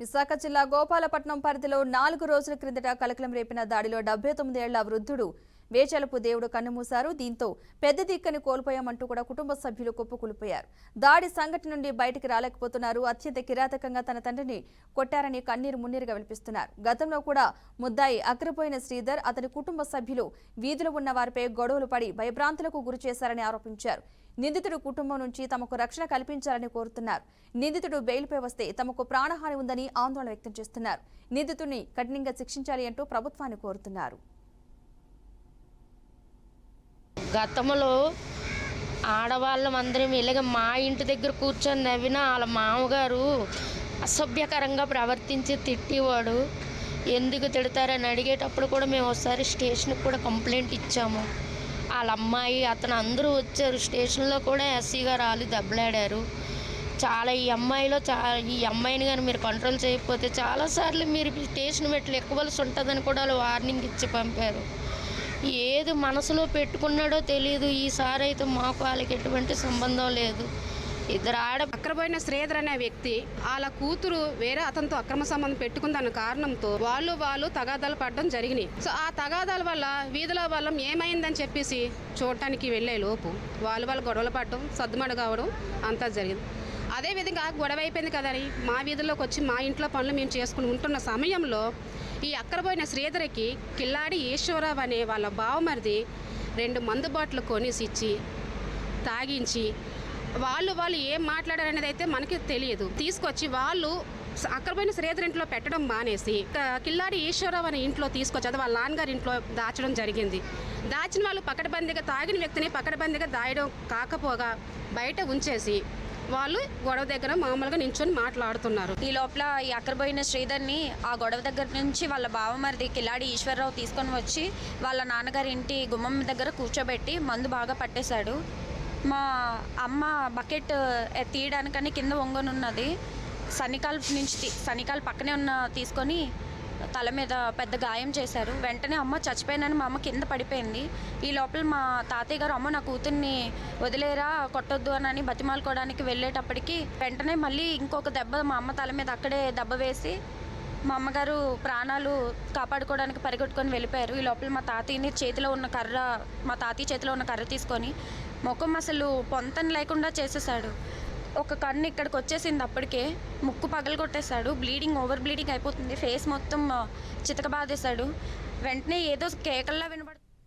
విశాఖ జిల్లా గోపాలపట్నం పరిధిలో 4 రోజుల క్రిందట కలకలం రేపిన దాడిలో 79 ఏళ్ల వృద్ధుడు వేచలపు దేవుడు కన్నుమూశారు. దీంతో పెద్ద దిక్కని కోల్పోయామంటూ కూడా కుటుంబ సభ్యులు కుప్పకూలిపోయారు. దాడి సంఘటన నుండి బయటికి రాలేకపోతున్నారు. అత్యంత కిరాతకంగా తన తండ్రిని కొట్టారని కన్నీరు మున్నీరుగా వినిపిస్తున్నారు. గతంలో కూడా ముద్దాయి అగ్రపోయిన శ్రీధర్ అతని కుటుంబ సభ్యులు వీధిలో ఉన్న వారిపై గొడవలు పడి భయభ్రాంతులకు గురి చేశారని ఆరోపించారు. నిందితుడు కుటుంబం నుంచి తమకు రక్షణ కల్పించాలని కోరుతున్నారు. నిందితుడు బెయిల్పై వస్తే తమకు ప్రాణహాని ఉందని ఆందోళన వ్యక్తం చేస్తున్నారు. నిందితుడిని కఠినంగా శిక్షించాలి అంటూ ప్రభుత్వాన్ని కోరుతున్నారు. గతంలో ఆడవాళ్ళమందరం ఇలాగ మా ఇంటి దగ్గర కూర్చొని నవ్వినా వాళ్ళ మామగారు అసభ్యకరంగా ప్రవర్తించి తిట్టేవాడు. ఎందుకు తిడతారని అడిగేటప్పుడు కూడా మేము ఒకసారి స్టేషన్కి కూడా కంప్లైంట్ ఇచ్చాము. వాళ్ళ అమ్మాయి అతను అందరూ వచ్చారు. స్టేషన్లో కూడా ఎస్సీ గారు వాళ్ళు దెబ్బలాడారు. ఈ అమ్మాయిని కానీ మీరు కంట్రోల్ చేయకపోతే చాలాసార్లు మీరు స్టేషన్ మెట్లు ఎక్కవలసి ఉంటుందని కూడా వాళ్ళు వార్నింగ్ ఇచ్చి పంపారు. ఏది మనసులో పెట్టుకున్నాడో తెలియదు. ఈసారి అయితే మాకు వాళ్ళకి ఎటువంటి సంబంధం లేదు. ఇద్దరు అక్రమైన శ్రీధర్ అనే వ్యక్తి వాళ్ళ కూతురు వేరే అతనితో అక్రమ సంబంధం పెట్టుకుందన్న కారణంతో వాళ్ళు తగాదాలు పడడం జరిగినాయి. సో ఆ తగాదాల వల్ల వీధిలో వాళ్ళం ఏమైందని చెప్పేసి చూడటానికి వెళ్ళే లోపు వాళ్ళు గొడవలు పడడం సద్దుమడ కావడం అంతా జరిగింది. అదేవిధంగా గొడవ అయిపోయింది కదని మా వీధుల్లోకి వచ్చి మా ఇంట్లో పనులు మేము చేసుకుని ఉంటున్న సమయంలో ఈ అక్కరపోయిన శ్రీధర్కి కిల్లాడి ఈశ్వరరావు అనే వాళ్ళ బావమరిది 2 మందు బాటిల్ కొనేసి ఇచ్చి తాగించి వాళ్ళు ఏం మాట్లాడారనేది అయితే మనకి తెలియదు. తీసుకొచ్చి వాళ్ళు అక్కరపోయిన శ్రీధర్ ఇంట్లో పెట్టడం మానేసి కిల్లాడి ఈశ్వరరావు అనే ఇంట్లో తీసుకొచ్చి అది వాళ్ళ నాన్నగారి ఇంట్లో దాచడం జరిగింది. దాచిన వాళ్ళు పకడ్బందీగా తాగిన వ్యక్తిని పకడ్బందీగా దాయడం కాకపోగా బయట ఉంచేసి వాళ్ళు గొడవ దగ్గర మామూలుగా నించొని మాట్లాడుతున్నారు. ఈ లోపల ఈ అక్కరపోయిన శ్రీధర్ని ఆ గొడవ దగ్గర నుంచి వాళ్ళ బావమరిది కిల్లాడి ఈశ్వరరావు తీసుకొని వచ్చి వాళ్ళ నాన్నగారి ఇంటి గుమ్మం దగ్గర కూర్చోబెట్టి మందు బాగా పట్టేశాడు. మా అమ్మ బకెట్ తీయడానికని కింద వంగనున్నది. సన్నికాల పక్కనే తీసుకొని తల మీద పెద్ద గాయం చేశారు. వెంటనే అమ్మ చచ్చిపోయినని మా అమ్మ కింద పడిపోయింది. ఈ లోపల మా తాతయ్య గారు అమ్మ నా కూతుర్ని వదిలేరా కొట్టొద్దు అని బతిమాలుకోవడానికి వెళ్ళేటప్పటికి వెంటనే మళ్ళీ ఇంకొక దెబ్బ మా అమ్మ తల మీద అక్కడే దెబ్బ వేసి మా అమ్మగారు ప్రాణాలు కాపాడుకోవడానికి పరిగెట్టుకొని వెళ్ళిపోయారు. ఈ లోపల మా తాతయ్య చేతిలో ఉన్న కర్ర తీసుకొని ముఖం అసలు పొంతన లేకుండా చేసేసాడు. ఒక కన్ను ఇక్కడికి వచ్చేసింది. అప్పటికే ముక్కు పగలు కొట్టేశాడు. ఓవర్ బ్లీడింగ్ అయిపోతుంది. ఫేస్ మొత్తం చితక బాధేశాడు. వెంటనే ఏదో కేకల్లా వినబడుతుంది.